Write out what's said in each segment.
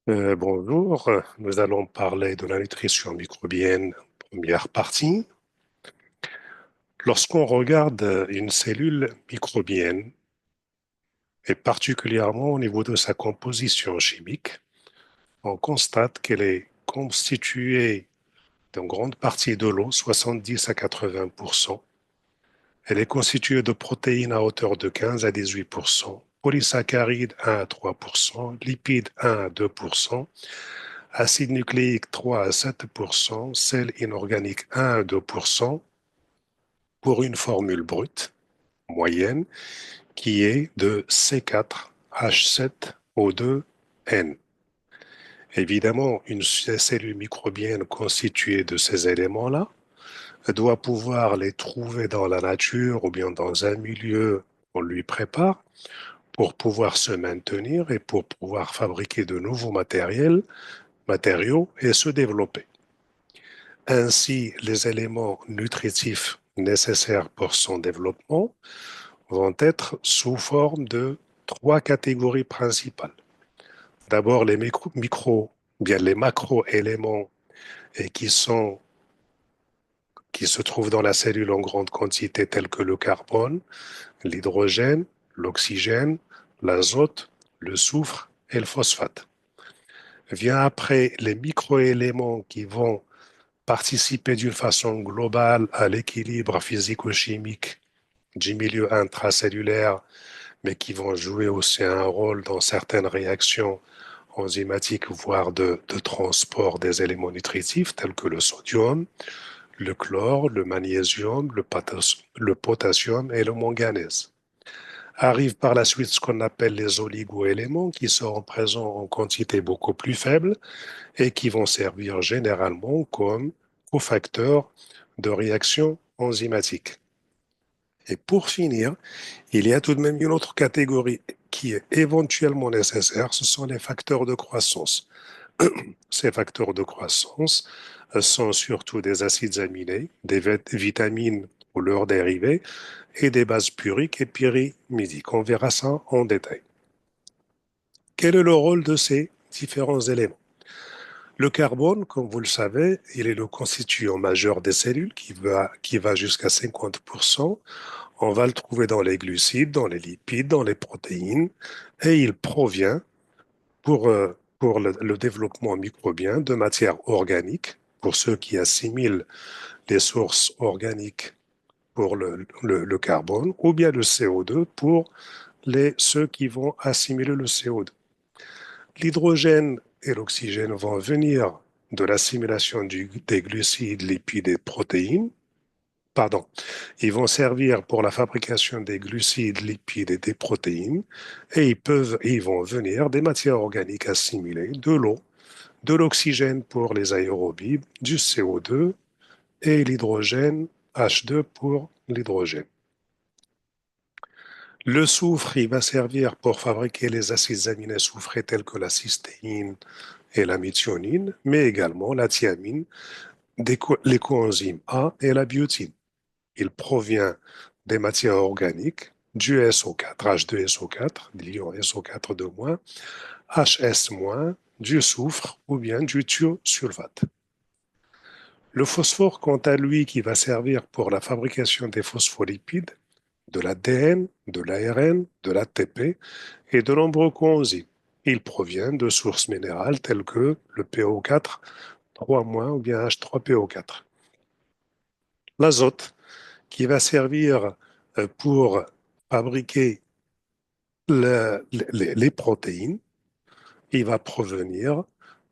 Bonjour, nous allons parler de la nutrition microbienne, première partie. Lorsqu'on regarde une cellule microbienne, et particulièrement au niveau de sa composition chimique, on constate qu'elle est constituée d'une grande partie de l'eau, 70 à 80%. Elle est constituée de protéines à hauteur de 15 à 18%, polysaccharides 1 à 3%, lipides 1 à 2%, acides nucléiques 3 à 7%, sels inorganiques 1 à 2%, pour une formule brute moyenne qui est de C4H7O2N. Évidemment, une cellule microbienne constituée de ces éléments-là doit pouvoir les trouver dans la nature ou bien dans un milieu qu'on lui prépare pour pouvoir se maintenir et pour pouvoir fabriquer de nouveaux matériaux et se développer. Ainsi, les éléments nutritifs nécessaires pour son développement vont être sous forme de trois catégories principales. D'abord, les bien les macro-éléments et qui se trouvent dans la cellule en grande quantité, tels que le carbone, l'hydrogène, l'oxygène, l'azote, le soufre et le phosphate. Vient après les microéléments qui vont participer d'une façon globale à l'équilibre physico-chimique du milieu intracellulaire, mais qui vont jouer aussi un rôle dans certaines réactions enzymatiques, voire de transport des éléments nutritifs tels que le sodium, le chlore, le magnésium, le potassium et le manganèse. Arrivent par la suite ce qu'on appelle les oligoéléments qui seront présents en quantité beaucoup plus faible et qui vont servir généralement comme cofacteurs de réaction enzymatique. Et pour finir, il y a tout de même une autre catégorie qui est éventuellement nécessaire, ce sont les facteurs de croissance. Ces facteurs de croissance sont surtout des acides aminés, des vitamines ou leurs dérivés et des bases puriques et pyrimidiques. On verra ça en détail. Quel est le rôle de ces différents éléments? Le carbone, comme vous le savez, il est le constituant majeur des cellules qui va jusqu'à 50%. On va le trouver dans les glucides, dans les lipides, dans les protéines, et il provient pour le développement microbien de matières organiques, pour ceux qui assimilent les sources organiques pour le carbone, ou bien le CO2 pour ceux qui vont assimiler le CO2. L'hydrogène et l'oxygène vont venir de l'assimilation des glucides, lipides et protéines. Pardon, ils vont servir pour la fabrication des glucides, lipides et des protéines, et ils vont venir des matières organiques assimilées, de l'eau, de l'oxygène pour les aérobies, du CO2 et l'hydrogène H2 pour l'hydrogène. Le soufre, il va servir pour fabriquer les acides aminés soufrés tels que la cystéine et la méthionine, mais également la thiamine, les coenzymes A et la biotine. Il provient des matières organiques, du SO4, H2SO4, l'ion SO4-, HS-, du soufre ou bien du thiosulfate. Le phosphore, quant à lui, qui va servir pour la fabrication des phospholipides, de l'ADN, de l'ARN, de l'ATP et de nombreux coenzymes. Il provient de sources minérales telles que le PO4, 3- ou bien H3PO4. L'azote, qui va servir pour fabriquer les protéines, il va provenir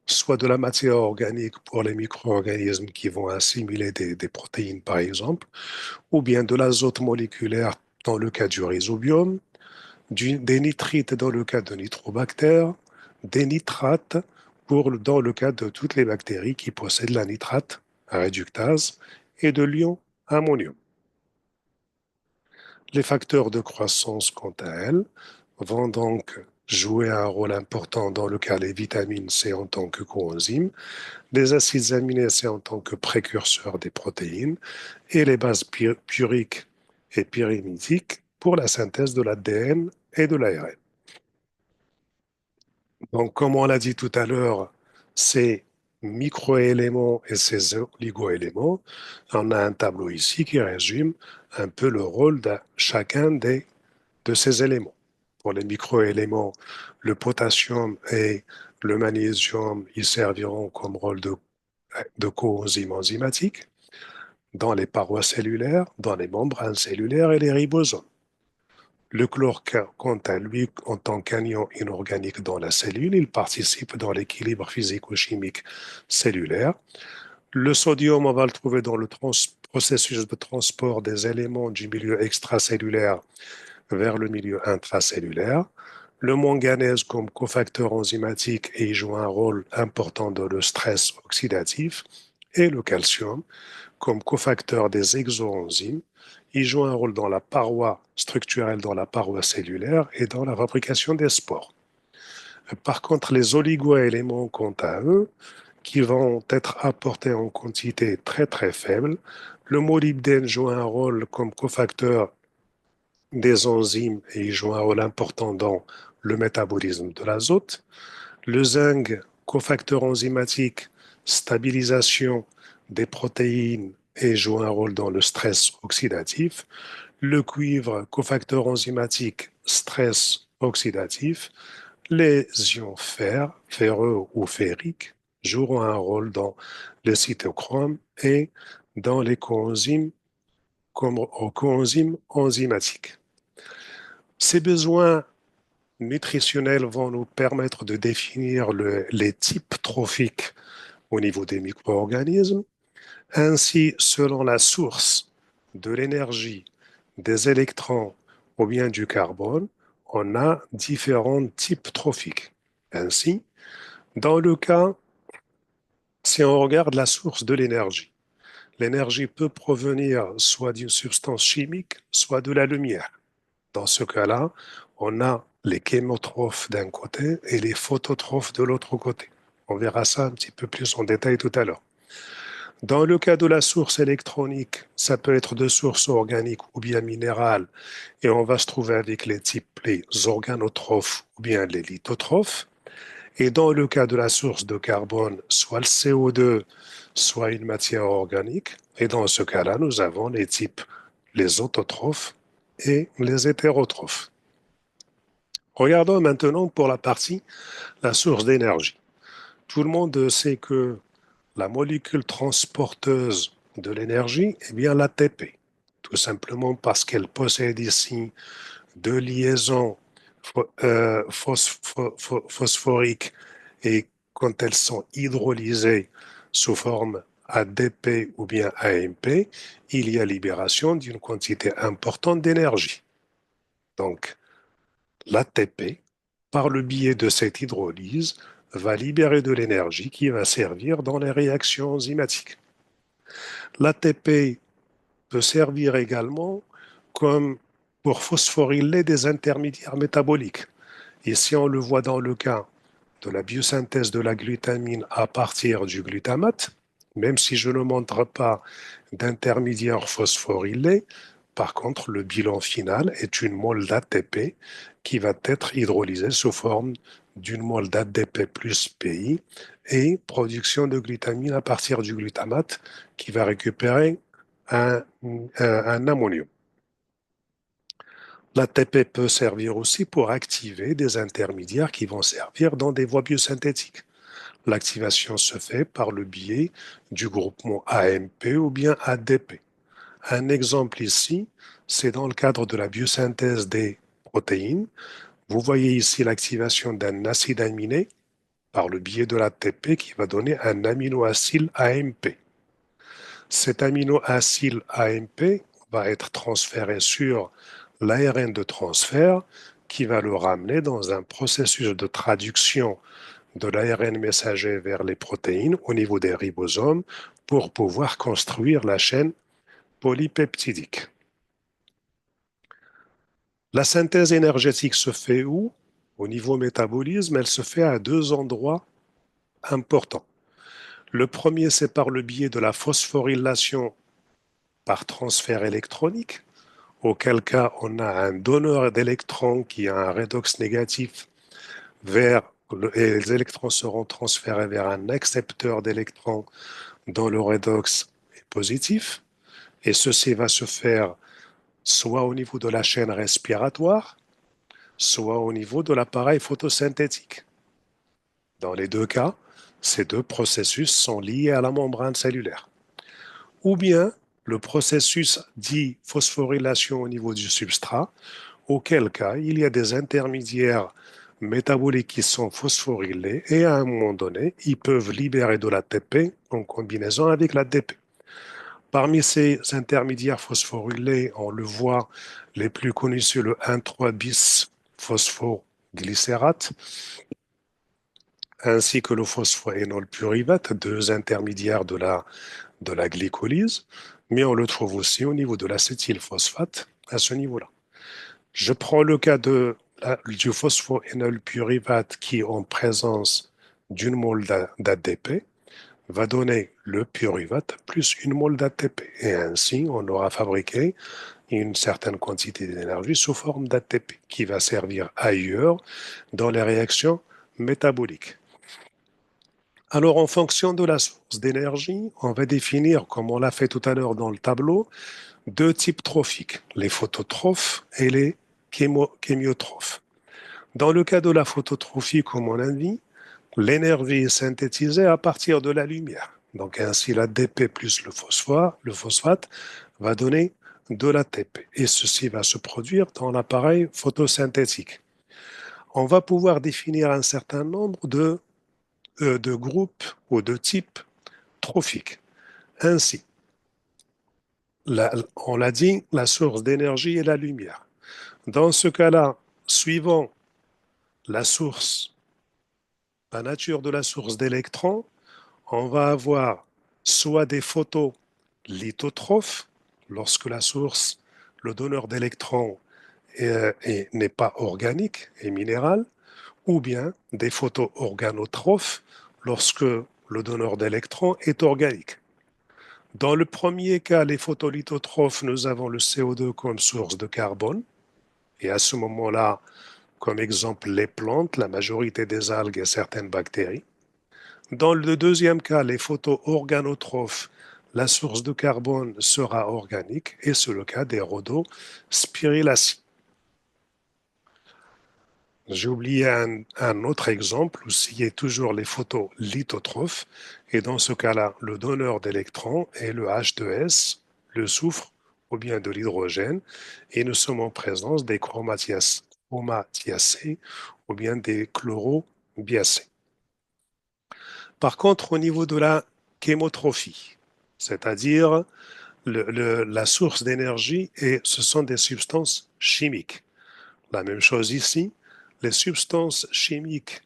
soit de la matière organique pour les micro-organismes qui vont assimiler des protéines, par exemple, ou bien de l'azote moléculaire dans le cas du rhizobium, des nitrites dans le cas de nitrobactères, des nitrates dans le cas de toutes les bactéries qui possèdent la nitrate réductase et de l'ion ammonium. Les facteurs de croissance, quant à elles, vont donc jouer un rôle important dans le cas des vitamines C en tant que coenzymes, les acides aminés C en tant que précurseurs des protéines et les bases puriques et pyrimidiques pour la synthèse de l'ADN et de l'ARN. Donc, comme on l'a dit tout à l'heure, ces microéléments et ces oligoéléments, on a un tableau ici qui résume un peu le rôle de chacun de ces éléments. Pour les microéléments, le potassium et le magnésium, ils serviront comme rôle de coenzymes enzymatiques dans les parois cellulaires, dans les membranes cellulaires et les ribosomes. Le chlore, quant à lui, en tant qu'anion inorganique dans la cellule, il participe dans l'équilibre physico-chimique cellulaire. Le sodium, on va le trouver dans le processus de transport des éléments du milieu extracellulaire vers le milieu intracellulaire. Le manganèse comme cofacteur enzymatique et il joue un rôle important dans le stress oxydatif. Et le calcium comme cofacteur des exoenzymes. Il joue un rôle dans la paroi structurelle, dans la paroi cellulaire et dans la fabrication des spores. Par contre, les oligoéléments, quant à eux, qui vont être apportés en quantité très très faible, le molybdène joue un rôle comme cofacteur des enzymes et il joue un rôle important dans le métabolisme de l'azote. Le zinc, cofacteur enzymatique, stabilisation des protéines et joue un rôle dans le stress oxydatif. Le cuivre, cofacteur enzymatique, stress oxydatif. Les ions fer, ferreux ou ferriques, joueront un rôle dans le cytochrome et dans les coenzymes comme coenzymes enzymatiques. Ces besoins nutritionnels vont nous permettre de définir les types trophiques au niveau des micro-organismes. Ainsi, selon la source de l'énergie, des électrons ou bien du carbone, on a différents types trophiques. Ainsi, dans le cas, si on regarde la source de l'énergie peut provenir soit d'une substance chimique, soit de la lumière. Dans ce cas-là, on a les chémotrophes d'un côté et les phototrophes de l'autre côté. On verra ça un petit peu plus en détail tout à l'heure. Dans le cas de la source électronique, ça peut être de source organique ou bien minérale, et on va se trouver avec les types les organotrophes ou bien les lithotrophes. Et dans le cas de la source de carbone, soit le CO2, soit une matière organique. Et dans ce cas-là, nous avons les types les autotrophes et les hétérotrophes. Regardons maintenant pour la partie la source d'énergie. Tout le monde sait que la molécule transporteuse de l'énergie est bien l'ATP, tout simplement parce qu'elle possède ici deux liaisons phosphoriques et quand elles sont hydrolysées sous forme ADP ou bien AMP, il y a libération d'une quantité importante d'énergie. Donc, l'ATP, par le biais de cette hydrolyse, va libérer de l'énergie qui va servir dans les réactions enzymatiques. L'ATP peut servir également comme pour phosphoryler des intermédiaires métaboliques. Ici, on le voit dans le cas de la biosynthèse de la glutamine à partir du glutamate, même si je ne montre pas d'intermédiaire phosphorylé. Par contre, le bilan final est une mole d'ATP qui va être hydrolysée sous forme d'une mole d'ADP plus PI et production de glutamine à partir du glutamate qui va récupérer un ammonium. L'ATP peut servir aussi pour activer des intermédiaires qui vont servir dans des voies biosynthétiques. L'activation se fait par le biais du groupement AMP ou bien ADP. Un exemple ici, c'est dans le cadre de la biosynthèse des protéines. Vous voyez ici l'activation d'un acide aminé par le biais de l'ATP qui va donner un aminoacide AMP. Cet aminoacide AMP va être transféré sur l'ARN de transfert qui va le ramener dans un processus de traduction de l'ARN messager vers les protéines au niveau des ribosomes pour pouvoir construire la chaîne polypeptidique. La synthèse énergétique se fait où? Au niveau métabolisme, elle se fait à deux endroits importants. Le premier, c'est par le biais de la phosphorylation par transfert électronique, auquel cas on a un donneur d'électrons qui a un redox négatif vers Et les électrons seront transférés vers un accepteur d'électrons dont le redox est positif. Et ceci va se faire soit au niveau de la chaîne respiratoire, soit au niveau de l'appareil photosynthétique. Dans les deux cas, ces deux processus sont liés à la membrane cellulaire. Ou bien le processus dit phosphorylation au niveau du substrat, auquel cas il y a des intermédiaires métaboliques qui sont phosphorylés et à un moment donné, ils peuvent libérer de l'ATP en combinaison avec l'ADP. Parmi ces intermédiaires phosphorylés, on le voit, les plus connus, c'est le 1,3 bis phosphoglycérate, ainsi que le phosphoénol pyruvate, deux intermédiaires de la glycolyse, mais on le trouve aussi au niveau de l'acétylphosphate à ce niveau-là. Je prends le cas du phosphoénol pyruvate qui, en présence d'une mole d'ADP, va donner le pyruvate plus une mole d'ATP. Et ainsi, on aura fabriqué une certaine quantité d'énergie sous forme d'ATP qui va servir ailleurs dans les réactions métaboliques. Alors, en fonction de la source d'énergie, on va définir, comme on l'a fait tout à l'heure dans le tableau, deux types trophiques, les phototrophes et les chémiotrophes. Dans le cas de la phototrophie, comme on l'a dit, l'énergie est synthétisée à partir de la lumière. Donc ainsi, l'ADP plus le phosphate va donner de l'ATP. Et ceci va se produire dans l'appareil photosynthétique. On va pouvoir définir un certain nombre de groupes ou de types trophiques. Ainsi, on l'a dit, la source d'énergie est la lumière. Dans ce cas-là, suivant la source, la nature de la source d'électrons, on va avoir soit des photolithotrophes, lorsque la source, le donneur d'électrons, n'est pas organique et minéral, ou bien des photoorganotrophes, lorsque le donneur d'électrons est organique. Dans le premier cas, les photolithotrophes, nous avons le CO2 comme source de carbone, et à ce moment-là, comme exemple, les plantes, la majorité des algues et certaines bactéries. Dans le deuxième cas, les photoorganotrophes, la source de carbone sera organique et c'est le cas des rhodospirillacées. J'ai oublié un autre exemple où il y a toujours les photolithotrophes et dans ce cas-là, le donneur d'électrons est le H2S, le soufre ou bien de l'hydrogène et nous sommes en présence des chromatiacées ou bien des chlorobiacées. Par contre, au niveau de la chémotrophie, c'est-à-dire la source d'énergie, et ce sont des substances chimiques. La même chose ici, les substances chimiques,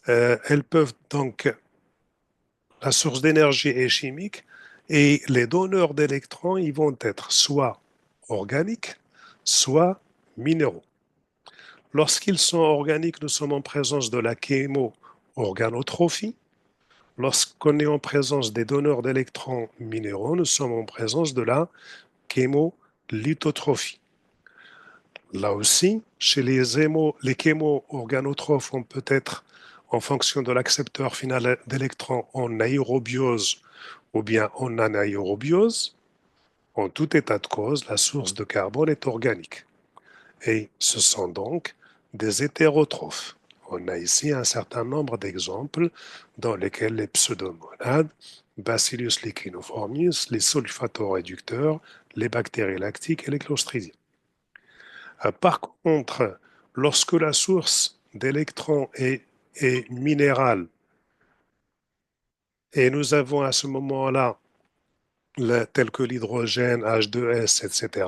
elles peuvent donc, la source d'énergie est chimique et les donneurs d'électrons, ils vont être soit organiques, soit minéraux. Lorsqu'ils sont organiques, nous sommes en présence de la chémo-organotrophie. Lorsqu'on est en présence des donneurs d'électrons minéraux, nous sommes en présence de la chémolithotrophie. Là aussi, chez les chémo-organotrophes, on peut être, en fonction de l'accepteur final d'électrons, en aérobiose ou bien en anaérobiose. En tout état de cause, la source de carbone est organique. Et ce sont donc des hétérotrophes. On a ici un certain nombre d'exemples dans lesquels les pseudomonades, Bacillus licheniformis, les sulfatoréducteurs, les bactéries lactiques et les clostridiens. Par contre, lorsque la source d'électrons est minérale et nous avons à ce moment-là tel que l'hydrogène, H2S, etc.,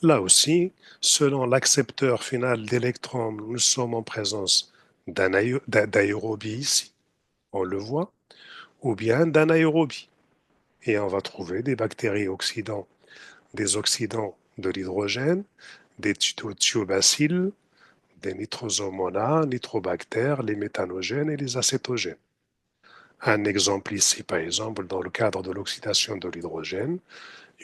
là aussi, selon l'accepteur final d'électrons, nous sommes en présence d'aérobie ici, on le voit, ou bien d'anaérobie. Et on va trouver des bactéries oxydants, des oxydants de l'hydrogène, des thiobacilles, des nitrosomonas, nitrobactères, les méthanogènes et les acétogènes. Un exemple ici, par exemple, dans le cadre de l'oxydation de l'hydrogène,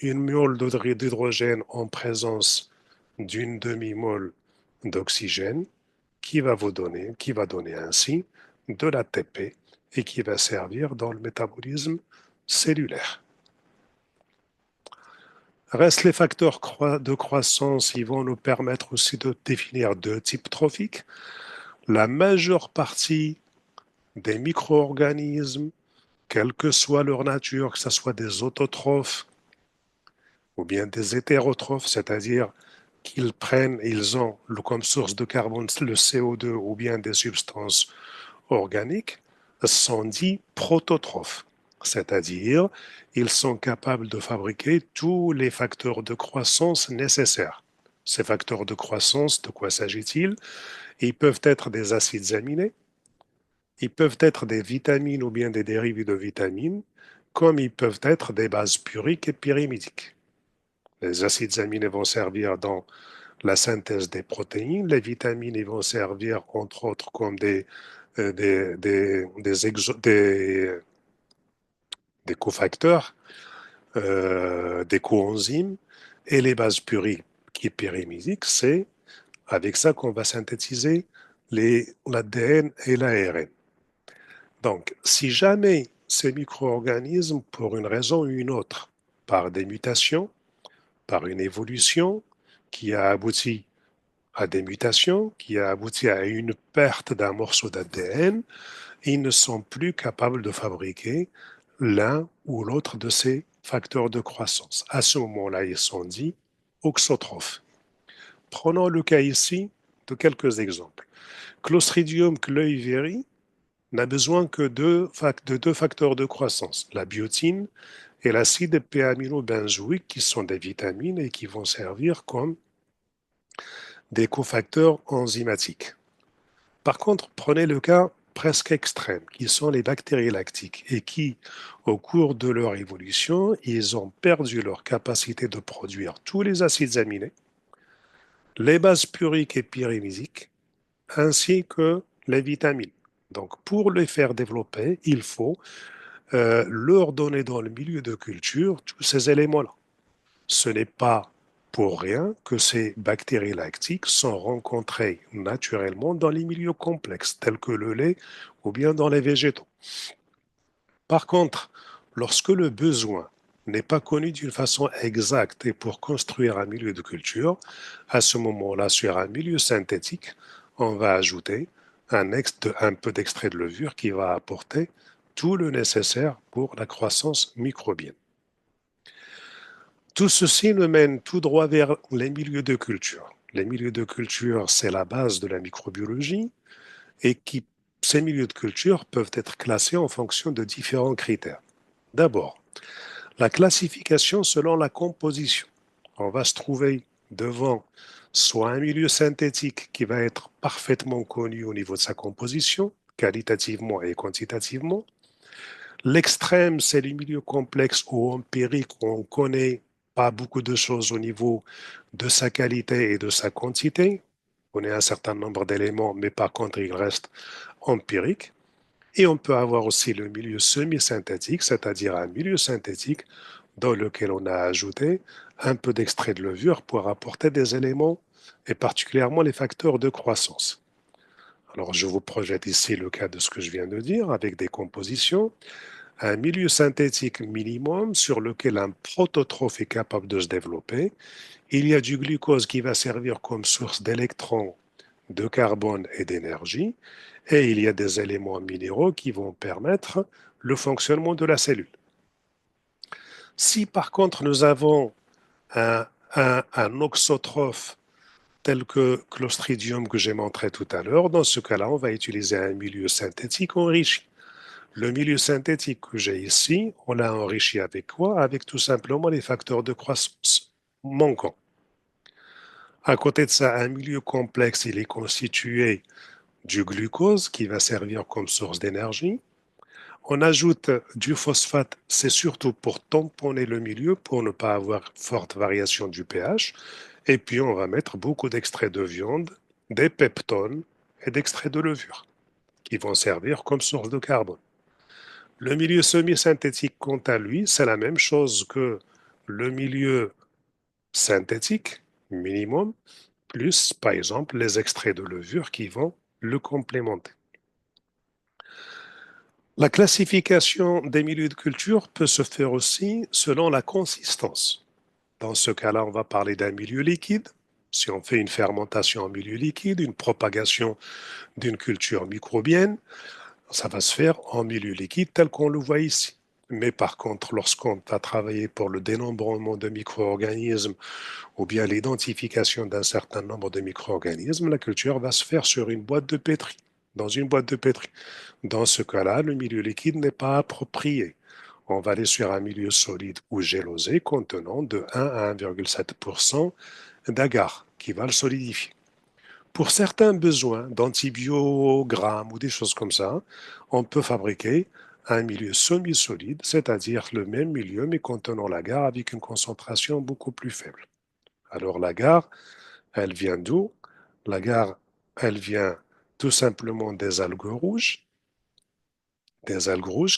une mole d'hydrogène en présence d'une demi-mole d'oxygène qui va donner ainsi de l'ATP et qui va servir dans le métabolisme cellulaire. Restent les facteurs de croissance, ils vont nous permettre aussi de définir deux types trophiques. La majeure partie des micro-organismes, quelle que soit leur nature, que ce soit des autotrophes ou bien des hétérotrophes, c'est-à-dire ils ont comme source de carbone le CO2 ou bien des substances organiques, sont dits prototrophes, c'est-à-dire ils sont capables de fabriquer tous les facteurs de croissance nécessaires. Ces facteurs de croissance, de quoi s'agit-il? Ils peuvent être des acides aminés, ils peuvent être des vitamines ou bien des dérivés de vitamines, comme ils peuvent être des bases puriques et pyrimidiques. Les acides aminés vont servir dans la synthèse des protéines, les vitamines ils vont servir entre autres comme des cofacteurs, des coenzymes, et les bases puriques qui est pyrimidiques, c'est avec ça qu'on va synthétiser l'ADN et l'ARN. Donc, si jamais ces micro-organismes, pour une raison ou une autre, par des mutations, par une évolution qui a abouti à des mutations, qui a abouti à une perte d'un morceau d'ADN, ils ne sont plus capables de fabriquer l'un ou l'autre de ces facteurs de croissance. À ce moment-là, ils sont dits auxotrophes. Prenons le cas ici de quelques exemples. Clostridium cluiveri n'a besoin que de deux facteurs de croissance, la biotine et l'acide p-aminobenzoïque, qui sont des vitamines et qui vont servir comme des cofacteurs enzymatiques. Par contre, prenez le cas presque extrême, qui sont les bactéries lactiques, et qui, au cours de leur évolution, ils ont perdu leur capacité de produire tous les acides aminés, les bases puriques et pyrimidiques, ainsi que les vitamines. Donc, pour les faire développer, il faut leur donner dans le milieu de culture tous ces éléments-là. Ce n'est pas pour rien que ces bactéries lactiques sont rencontrées naturellement dans les milieux complexes, tels que le lait ou bien dans les végétaux. Par contre, lorsque le besoin n'est pas connu d'une façon exacte et pour construire un milieu de culture, à ce moment-là, sur un milieu synthétique, on va ajouter un peu d'extrait de levure qui va apporter tout le nécessaire pour la croissance microbienne. Tout ceci nous mène tout droit vers les milieux de culture. Les milieux de culture, c'est la base de la microbiologie et ces milieux de culture peuvent être classés en fonction de différents critères. D'abord, la classification selon la composition. On va se trouver devant soit un milieu synthétique qui va être parfaitement connu au niveau de sa composition, qualitativement et quantitativement. L'extrême, c'est les milieux complexes ou empiriques où on connaît pas beaucoup de choses au niveau de sa qualité et de sa quantité. On a un certain nombre d'éléments, mais par contre, il reste empirique. Et on peut avoir aussi le milieu semi-synthétique, c'est-à-dire un milieu synthétique dans lequel on a ajouté un peu d'extrait de levure pour apporter des éléments et particulièrement les facteurs de croissance. Alors, je vous projette ici le cas de ce que je viens de dire avec des compositions. Un milieu synthétique minimum sur lequel un prototrophe est capable de se développer. Il y a du glucose qui va servir comme source d'électrons, de carbone et d'énergie. Et il y a des éléments minéraux qui vont permettre le fonctionnement de la cellule. Si par contre nous avons un, un auxotrophe tel que Clostridium que j'ai montré tout à l'heure, dans ce cas-là, on va utiliser un milieu synthétique enrichi. Le milieu synthétique que j'ai ici, on l'a enrichi avec quoi? Avec tout simplement les facteurs de croissance manquants. À côté de ça, un milieu complexe, il est constitué du glucose qui va servir comme source d'énergie. On ajoute du phosphate, c'est surtout pour tamponner le milieu, pour ne pas avoir forte variation du pH. Et puis, on va mettre beaucoup d'extraits de viande, des peptones et d'extraits de levure qui vont servir comme source de carbone. Le milieu semi-synthétique, quant à lui, c'est la même chose que le milieu synthétique, minimum, plus, par exemple, les extraits de levure qui vont le complémenter. La classification des milieux de culture peut se faire aussi selon la consistance. Dans ce cas-là, on va parler d'un milieu liquide. Si on fait une fermentation en milieu liquide, une propagation d'une culture microbienne, ça va se faire en milieu liquide tel qu'on le voit ici. Mais par contre, lorsqu'on va travailler pour le dénombrement de micro-organismes ou bien l'identification d'un certain nombre de micro-organismes, la culture va se faire sur une boîte de pétri, dans une boîte de pétri. Dans ce cas-là, le milieu liquide n'est pas approprié. On va aller sur un milieu solide ou gélosé contenant de 1 à 1,7% d'agar qui va le solidifier. Pour certains besoins d'antibiogrammes ou des choses comme ça, on peut fabriquer un milieu semi-solide, c'est-à-dire le même milieu mais contenant l'agar avec une concentration beaucoup plus faible. Alors l'agar, elle vient d'où? L'agar, elle vient tout simplement des algues rouges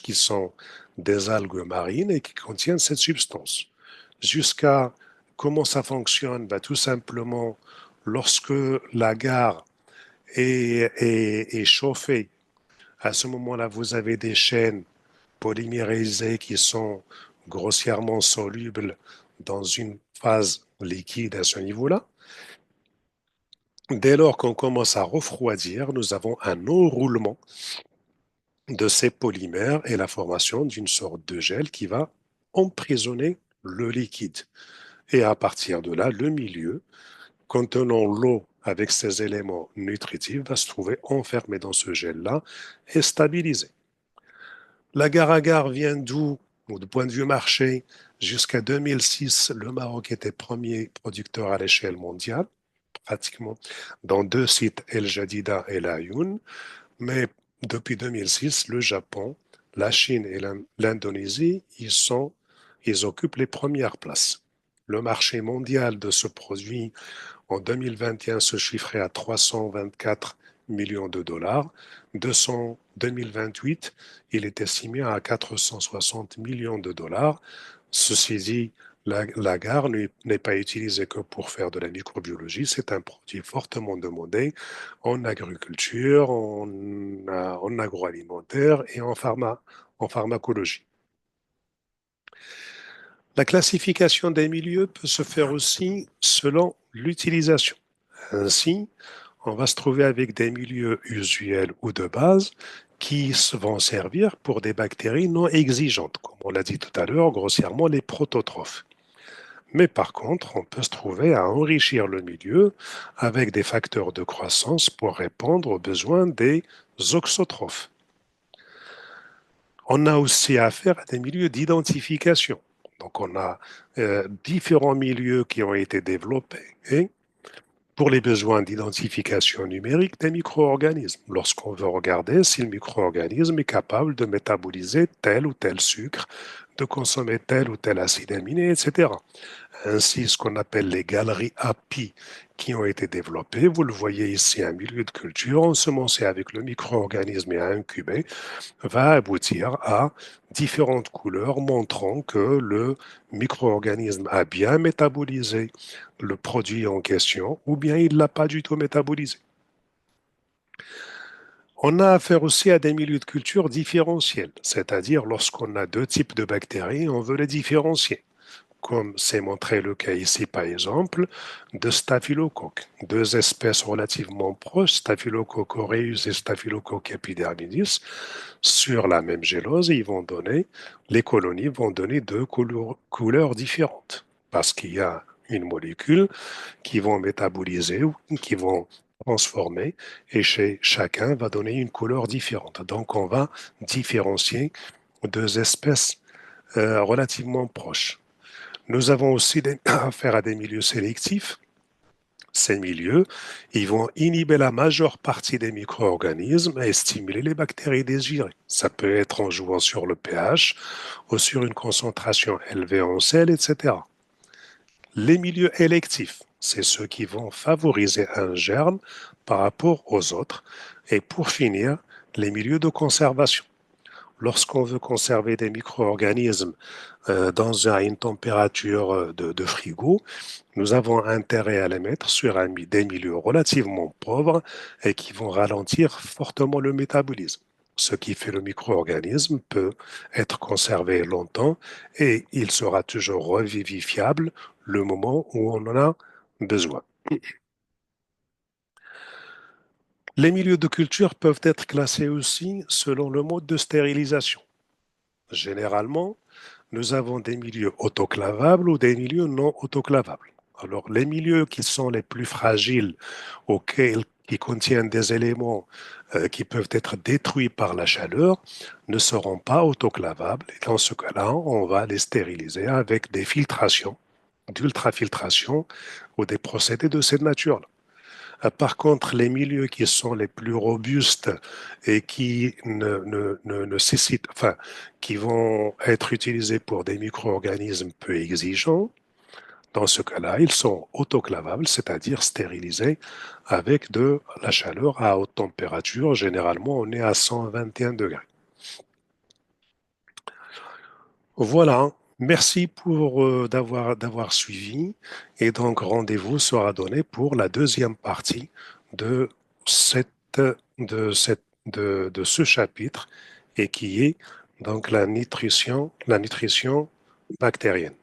qui sont des algues marines et qui contiennent cette substance. Jusqu'à comment ça fonctionne? Bah, tout simplement, lorsque l'agar est chauffé, à ce moment-là, vous avez des chaînes polymérisées qui sont grossièrement solubles dans une phase liquide à ce niveau-là. Dès lors qu'on commence à refroidir, nous avons un enroulement de ces polymères et la formation d'une sorte de gel qui va emprisonner le liquide. Et à partir de là, le milieu contenant l'eau avec ses éléments nutritifs va se trouver enfermé dans ce gel-là et stabilisé. L'agar-agar vient d'où? Du point de vue marché, jusqu'à 2006, le Maroc était premier producteur à l'échelle mondiale, pratiquement, dans deux sites, El Jadida et La Ayoun. Mais depuis 2006, le Japon, la Chine et l'Indonésie, ils occupent les premières places. Le marché mondial de ce produit en 2021 se chiffrait à 324 millions de dollars. De son 2028, il est estimé à 460 millions de dollars. Ceci dit, l'agar n'est pas utilisé que pour faire de la microbiologie, c'est un produit fortement demandé en agriculture, en agroalimentaire et en pharmacologie. La classification des milieux peut se faire aussi selon l'utilisation. Ainsi, on va se trouver avec des milieux usuels ou de base qui vont servir pour des bactéries non exigeantes, comme on l'a dit tout à l'heure, grossièrement les prototrophes. Mais par contre, on peut se trouver à enrichir le milieu avec des facteurs de croissance pour répondre aux besoins des auxotrophes. On a aussi affaire à des milieux d'identification. Donc on a différents milieux qui ont été développés et pour les besoins d'identification numérique des micro-organismes, lorsqu'on veut regarder si le micro-organisme est capable de métaboliser tel ou tel sucre, de consommer tel ou tel acide aminé, etc. Ainsi, ce qu'on appelle les galeries API qui ont été développées, vous le voyez ici, un milieu de culture ensemencé avec le micro-organisme et incubé, va aboutir à différentes couleurs montrant que le micro-organisme a bien métabolisé le produit en question ou bien il ne l'a pas du tout métabolisé. On a affaire aussi à des milieux de culture différentiels, c'est-à-dire lorsqu'on a deux types de bactéries, on veut les différencier comme c'est montré le cas ici par exemple, de staphylocoques. Deux espèces relativement proches, Staphylococcus aureus et Staphylococcus epidermidis, sur la même gélose, les colonies vont donner deux couleurs différentes. Parce qu'il y a une molécule qui vont métaboliser ou qui vont transformer et chez chacun va donner une couleur différente. Donc on va différencier deux espèces relativement proches. Nous avons aussi affaire à des milieux sélectifs. Ces milieux, ils vont inhiber la majeure partie des micro-organismes et stimuler les bactéries désirées. Ça peut être en jouant sur le pH ou sur une concentration élevée en sel, etc. Les milieux électifs, c'est ceux qui vont favoriser un germe par rapport aux autres. Et pour finir, les milieux de conservation. lorsqu'on veut conserver des micro-organismes dans une température de frigo, nous avons intérêt à les mettre sur des milieux relativement pauvres et qui vont ralentir fortement le métabolisme. Ce qui fait le micro-organisme peut être conservé longtemps et il sera toujours revivifiable le moment où on en a besoin. Les milieux de culture peuvent être classés aussi selon le mode de stérilisation. Généralement, nous avons des milieux autoclavables ou des milieux non autoclavables. Alors, les milieux qui sont les plus fragiles, qui contiennent des éléments qui peuvent être détruits par la chaleur, ne seront pas autoclavables. Et dans ce cas-là, on va les stériliser avec des filtrations, d'ultrafiltration ou des procédés de cette nature-là. Par contre, les milieux qui sont les plus robustes et qui ne nécessitent, enfin, qui vont être utilisés pour des micro-organismes peu exigeants, dans ce cas-là, ils sont autoclavables, c'est-à-dire stérilisés avec de la chaleur à haute température. Généralement, on est à 121 degrés. Voilà. Merci pour d'avoir suivi et donc rendez-vous sera donné pour la deuxième partie de cette de ce chapitre et qui est donc la nutrition bactérienne.